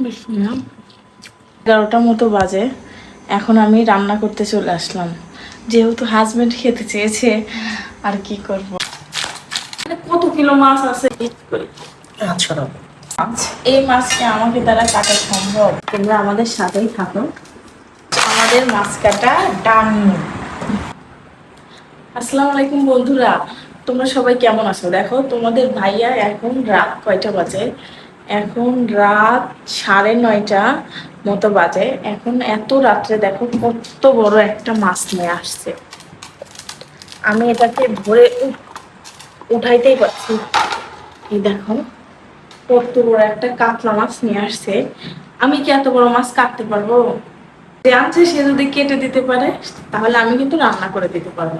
বিসমিল্লাহ। 11টার মতো বাজে। এখন আমি রান্না করতে চলে আসলাম, যেহেতু হাজবেন্ড খেতে চেয়েছে। আর কি করব, কত কিলো মাছ আছে। আচ্ছা মাছ, এই মাছকে আমাকে দ্বারা কাটা সম্ভব? তোমরা আমাদের সাথেই থাকো। আমাদের মাছ কাটা ডান। আসসালামু আলাইকুম বন্ধুরা, তোমরা সবাই কেমন আছো? দেখো তোমাদের ভাইয়া এখন রাত কয়টা বাজে? এখন রাত 9:30 মতো বাজে। এখন এত রাত্রে দেখো কত বড় একটা মাছ নিয়ে আসছে। আমি এটাকে ধরে উঠাইতেই পারছি। এই দেখো কত বড় একটা কাতলা মাছ নিয়ে আসছে। আমি কি এত বড় মাছ কাটতে পারবো? যে আনছে সে যদি কেটে দিতে পারে তাহলে আমি কিন্তু রান্না করে দিতে পারবো,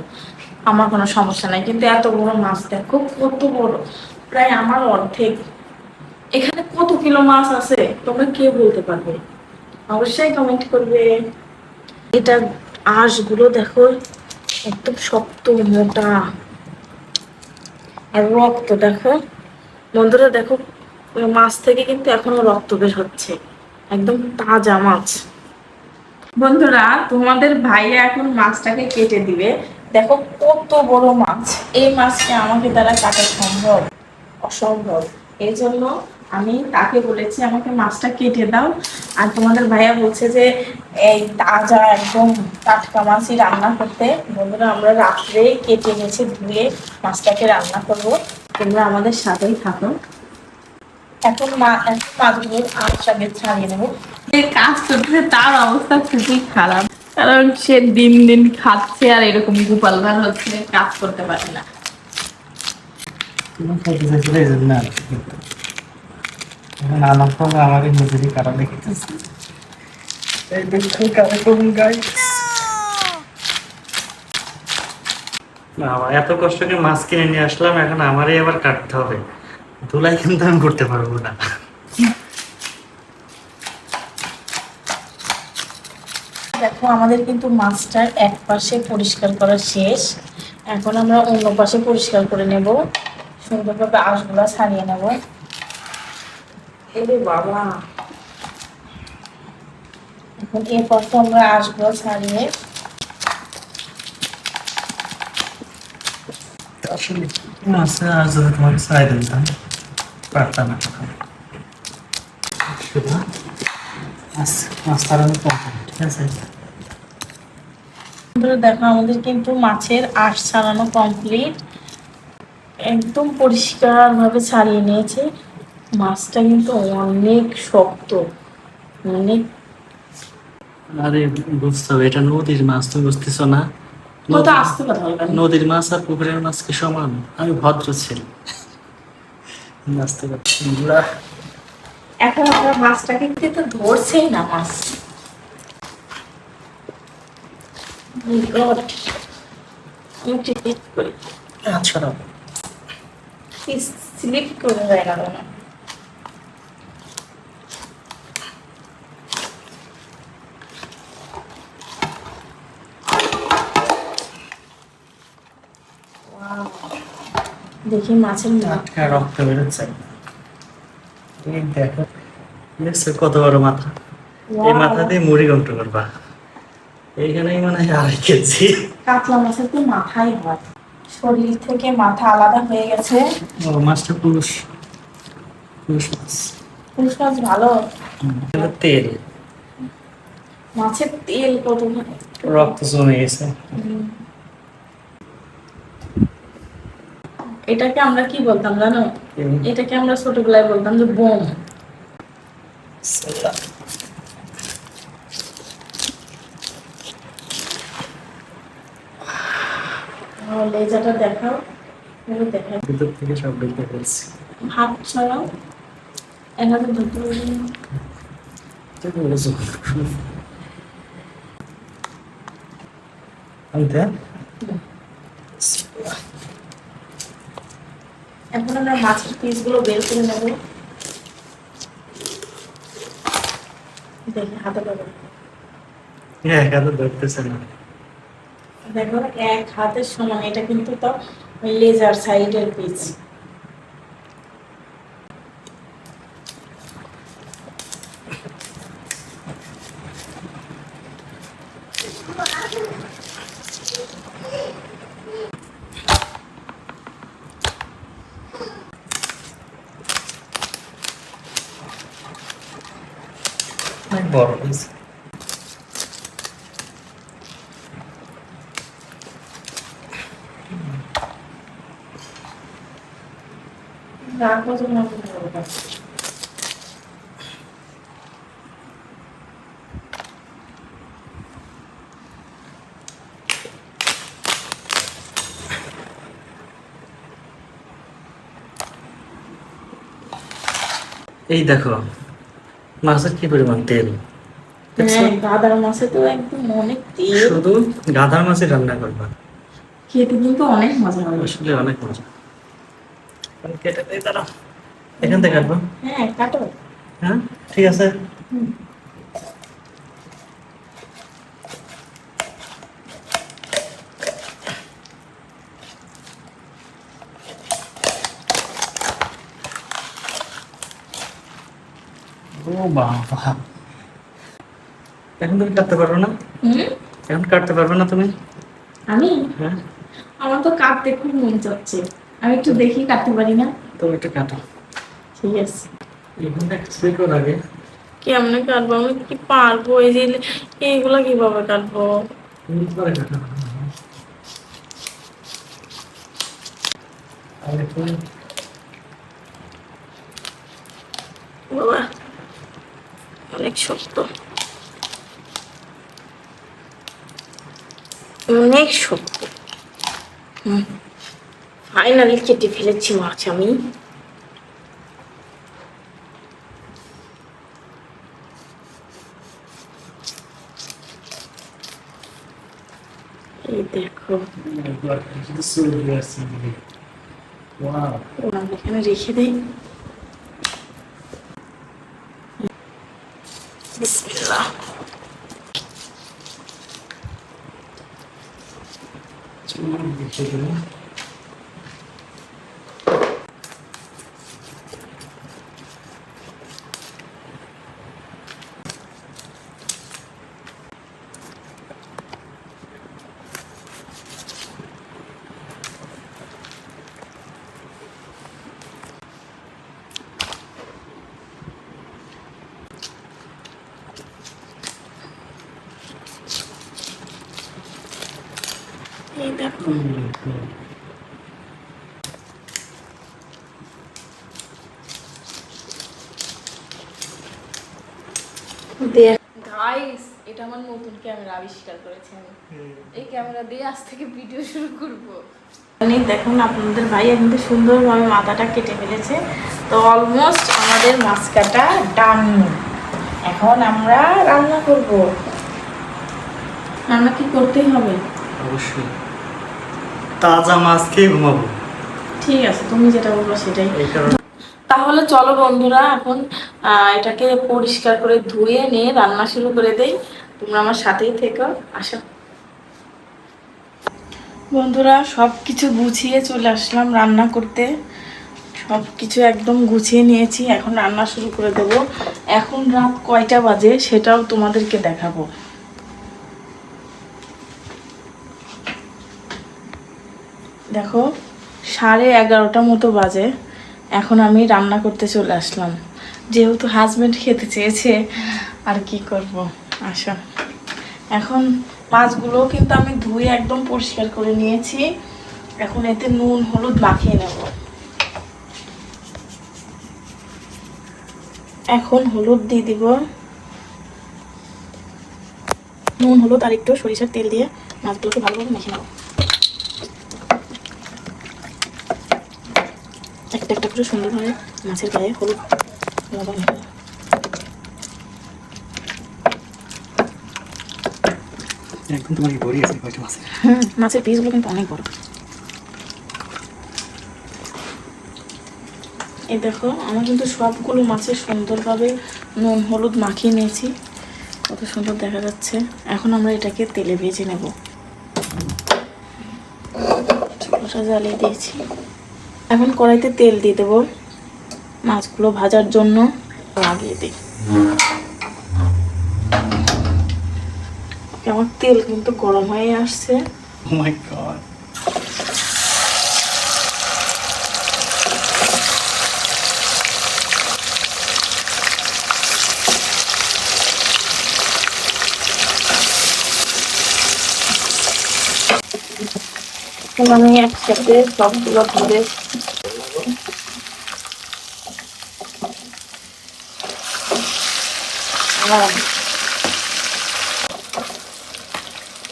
আমার কোনো সমস্যা নাই। কিন্তু এত বড় মাছ দেখো কত বড়, প্রায় আমার অর্ধেক। এখানে কত কিলো মাছ আছে তোমরা কে বলতে পারবে? অবশ্যই কমেন্ট করবে। এটা আঁশগুলো দেখো একদম শক্ত মোটা, আর রক্ত দেখো বন্ধুরা, দেখো মাছ থেকে কিন্তু এখনো রক্ত বের হচ্ছে, একদম তাজা মাছ। বন্ধুরা তোমাদের ভাইয়া এখন মাছটাকে কেটে দিবে। দেখো কত বড় মাছ, এই মাছকে আমাকে দ্বারা কাটা সম্ভব? অসম্ভব। এই জন্য আমি তাকে বলেছি আমাকে মাছটা কেটে দাও। আর তোমাদের ভাইয়া বলছে যে এই তাজা একদম টাটকা মাছই রান্না করতে। বন্ধুরা আমরা রাত্রে কেটে নিয়েছি, ধুয়ে মাছটাকে রান্না করব। তোমরা আমাদের সাথেই থাকো। এখন মাছগুলো আঁশ আগে ছাড়িয়ে নেবো। যে কাজ করতেছে তার অবস্থা খুবই খারাপ, কারণ সে দিন দিন খাচ্ছে আর এরকম গোপাল ভাঁড় হচ্ছে, কাজ করতে পারে না। আমাকে নিজেরই কারণ দেখিতেছি। এই দেখো কারণ গাইস, এত কষ্ট করে মাছ কিনে নিয়ে আসলাম, এখন আমারই আবার কাটতে হবে। ধুলাই কিন্তু আমি করতে পারবো না। দেখো আমাদের কিন্তু মাছটার এক পাশে পরিষ্কার করা শেষ। এখন আমরা অন্য পাশে পরিষ্কার করে নেব, সুন্দরভাবে আঁশগুলো ছাড়িয়ে নেব। এরে বাবা, এখন এর পাশে আমরা আঁশগুলো ছাড়িয়ে আসলে মাছ আর যদি তোমাকে ছাড়াই দিতাম পারতাম না। শুধু মাছ তাড়ানো ঠিক আছে। দেখো আমাদের কিন্তু মাছের আঁশ ছাড়ানো কমপ্লিট, একদম পরিষ্কার ভাবে ছাড়িয়ে নিয়েছে। মাছটা কিন্তু অনেক শক্ত, অনেক। আরে বুঝতে হবে, এটা নদীর মাছ, তুমি বুঝতেছো না? কত আস্তে কথা বলবেন। নদীর মাছ আর পুকুরের মাছ কি সমান? আমি ভদ্র ছেলে, নাচতে পারছি। এখন আমরা মাছটাকে কিন্তু ধরছেই না মাছ। My God, আমি টিকিট করি আচ্ছা না, স্লিপ করে যায় না কেন? Wow, দেখি মাছের টাটকা রক্ত বেরোচ্ছে। এই দেখো, দেখছো কত বড় মাথা? এই মাথা দিয়ে মুড়ি গন্ট করবা। এইখানেই মানে 2.5 কেজি। কাতলা মাছের তো মাথাই হয়, শরীর থেকে মাথা আলাদা হয়ে গেছে। ও মাছটা পুরুষ, পুরুষ মাছ। পুরুষ মাছ ভালো। এটা তেল, মাছের তেল কত, রক্ত জমে গেছে। এটাকে আমরা কি বলতাম জানো? এটাকে আমরা ছোটবেলায় বলতাম যে বোম। লেজাটা দেখাও, দেখাও। ভিতর থেকে সব বেরিয়ে ফেলছি। হাত ছড়াও, এখানে ধরতে পারবেন না। এখন আমরা মাছের পিসগুলো বের করে নেব। দেখি হাতে পাবেন, ধরতেছে না। দেখো এক হাতের সমান, এটা কিন্তু তো লেজার সাইডের পিস। অনেক বড় হয়েছে। রাখবো তো মনে করো। এই দেখো মাছের কি পরিমাণ তেল, দেখছো? হ্যাঁ, গাদার মাছে তো একদম অনেক তেল। শুধু গাধার মাছই রান্না করবা, খেতে কিন্তু অনেক মজা হবে। আসলে অনেক মজা। আমি কেটে দিই, দাঁড়াও, এখান থেকে কাটবো। হ্যাঁ, কাটো। হ্যাঁ, ঠিক আছে। হুম। ও বাবা, এখন তুমি কাটতে পারবে না? হুম? এখন কাটতে পারবে না তুমি? আমি হ্যাঁ, আমার তো কাটতে খুব মন চাচ্ছে, আমি একটু দেখি কাটতে পারি না। তুমি একটু কাটো। ঠিক আছে। এখানটা স্প্রে আগে। কেমনে কাটবো, আমি কি পারবো? এই যে এইগুলা কিভাবে কাটবো? পরে কাটো। আর একটু বাবা, অনেক শক্ত, অনেক শক্ত। হুম, ফাইনালি কেটে ফেলেছি মাছ আমি। এই দেখো, ওয়াও, ওরা এখানে রেখে দেই। বিসমিল্লাহ। এই দেখো, গাইস, এটা আমার নতুন ক্যামেরা আবিষ্কার করেছি আমি। এই ক্যামেরা দিয়ে আজ থেকে ভিডিও শুরু করব। দেখুন আপনাদের ভাই কিন্তু সুন্দরভাবে মাথাটা কেটে ফেলেছে। তো অলমোস্ট আমাদের মাছ কাটা ডান। এখন আমরা রান্না করব। রান্না কি করতেই হবে? অবশ্যই তাজা মাছ খেয়ে ঘুমাবো। ঠিক আছে, তুমি যেটা বলবো সেটাই। এই কারণে তাহলে চলো বন্ধুরা, এখন এটাকে পরিষ্কার করে ধুয়ে নিয়ে রান্না শুরু করে দেই। তোমরা আমার সাথেই থেকো, আসো। বন্ধুরা, সব কিছু গুছিয়ে চলে আসলাম রান্না করতে। সব কিছু একদম গুছিয়ে নিয়েছি, এখন রান্না শুরু করে দেব। এখন রাত কয়টা বাজে সেটাও তোমাদেরকে দেখাবো। দেখো, 11:30 মতো বাজে। এখন আমি রান্না করতে চলে আসলাম, যেহেতু হাজবেন্ড খেতে চেয়েছে, আর কি করব। আসো, এখন মাছগুলো কিন্তু আমি ধুয়ে একদম পরিষ্কার করে নিয়েছি। এখন এতে নুন হলুদ মাখিয়ে নেব। এখন হলুদ দিয়ে দিব, নুন হলুদ আর একটু সরিষার তেল দিয়ে মাছগুলোকে ভালোভাবে মেখে নেব। একটা একটা করে সুন্দরভাবে মাছের গায়ে হলুদ লবণ মেখে। একদম তোমার বড়ি আছে কয়টা মাছ? মাছের পিসগুলো কিন্তু অনেক বড়। এই দেখো, আমার কিন্তু সবগুলো মাছের সুন্দরভাবে নুন হলুদ মাখিয়ে নিয়েছি, কত সুন্দর দেখা যাচ্ছে। এখন আমরা এটাকে তেলে ভেজে নেব। চুলাটা জ্বালিয়ে দিয়েছি, এখন কড়াইতে তেল দিয়ে দেবো মাছগুলো ভাজার জন্য। লাগিয়ে দিই। আমার তেল কিন্তু গরম হয়ে আসছে। ও মাই গড, এখন আমি একসাথে সবগুলো ধরে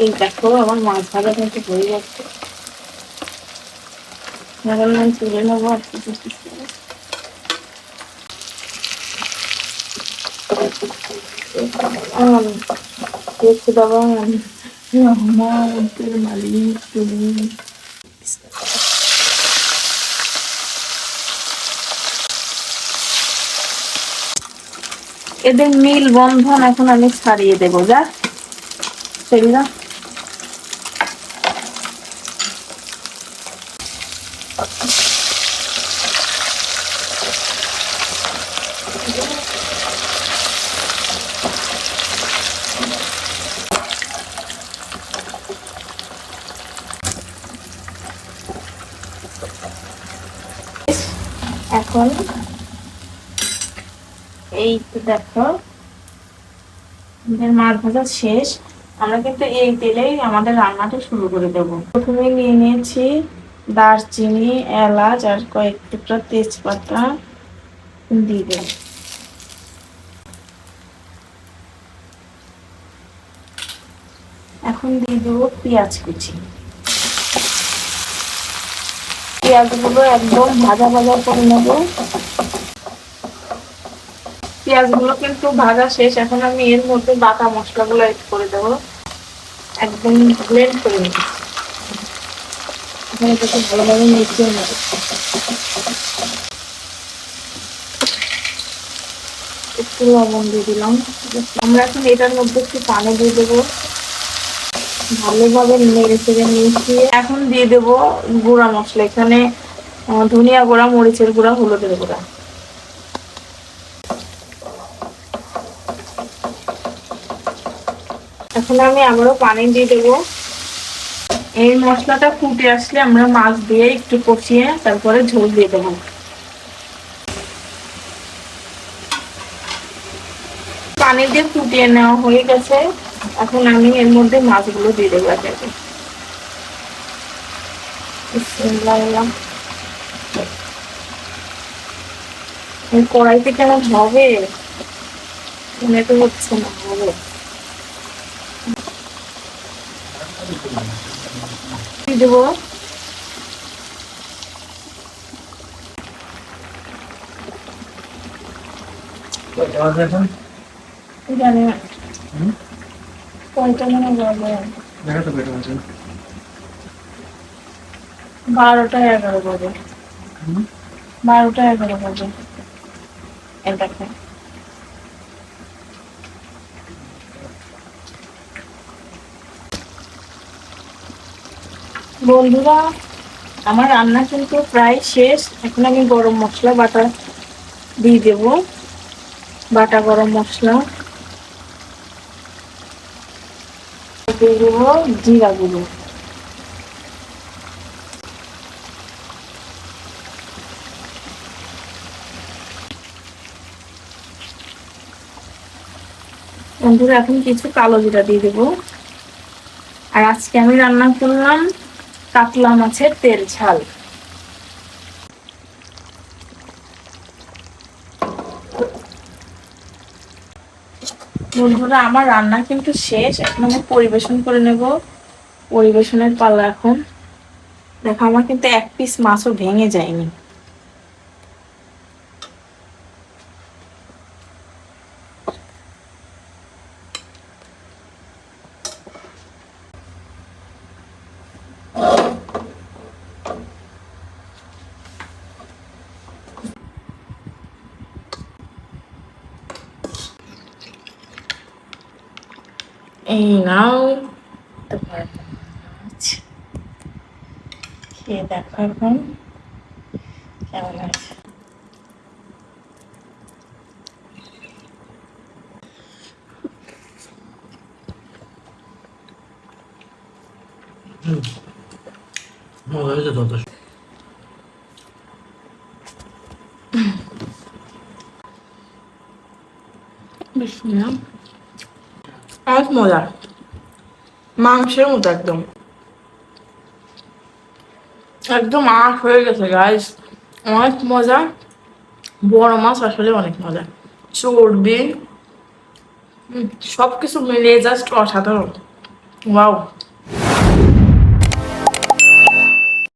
এই দেখো আমার মাছ ভাজা কিন্তু হয়ে যাচ্ছে। এখন আমি তুলে নেবো আর কিছু দেখতে পাবো রহমতের মালিক তুমি। এদের মিল বন্ধন এখন আমি ছাড়িয়ে দেবো যা সেগুলা। এখন এই তো দেখো আমাদের মাছ ভাজা শেষ। আমরা কিন্তু এই তেলেই আমাদের রান্নাটা শুরু করে দেব। প্রথমে নিয়ে নিয়েছি দারচিনি, এলাচ আর কয়েক টুকরা তেজপাতা দিয়ে দেব। এখন দিয়ে দেব পেঁয়াজ কুচি। পেঁয়াজগুলো একদম ভাজা ভাজা করে নেব। পেঁয়াজগুলো কিন্তু ভাজা শেষ। এখন আমি এর মধ্যে বাটা মশলাগুলো এড করে দেবো, একদম ব্লেন্ড করে নেব। এখন এটাকে ভালোভাবে মিশিয়ে নেব। একটু লবণ দিয়ে দিলাম। আমরা এখন এটার মধ্যে একটু পানি দিয়ে দেবো, ভালোভাবে নেড়ে চেড়ে মিশিয়ে এখন দিয়ে দেবো গুঁড়া মশলা। এখানে ধনিয়া গুঁড়া, মরিচের গুঁড়া, হলুদের গুঁড়া। এখন আমি আবারও পানি দিয়ে দেবো। এই মশলাটা ফুটে আসলে আমরা মাছ দিয়ে একটু কষিয়ে তারপরে ঝোল দিয়ে দেবো। পানি দিয়ে ফুটিয়ে নেওয়া হয়ে গেছে। এখন আমি এর মধ্যে মাছগুলো দিয়ে দেবো একে একে। বিসমিল্লাহ। এই কড়াইতে কেমন হবে মনে তো হচ্ছে না হবে। দিয়ে দেবো এখন জানি না কয়টা মনে হবে, দেখা তো পেটে আছে 12টা 11 বাজে। 12টা 11 বাজে। এই দেখো বন্ধুরা, আমার রান্না কিন্তু প্রায় শেষ। এখন আমি গরম মশলা বাটা দিয়ে দেব, বাটা গরম মশলা দিয়ে দেবো, জিরা গুঁড়ো। বন্ধুরা এখন কিছু কালো জিরা দিয়ে দেবো। আর আজকে আমি রান্না করলাম কাতলা মাছের তেল ঝাল। বন্ধুরা আমার রান্না কিন্তু শেষ। এখন আমি পরিবেশন করে নেব। পরিবেশনের পালা এখন। দেখো আমার কিন্তু এক পিস মাছও ভেঙে যায়নি। এই নাও তোমার মাছ, খেয়ে দেখো এখন কেমন আছে। মজা হয়েছে তো অনেক মজা, মাংসের মতো একদম। একদম আশ হয়ে গেছে গাইস, অনেক মজা। বড় মাছ আসলে অনেক মজা, চর্বি সবকিছু মিলিয়ে জাস্ট অসাধারণ। ওয়াও।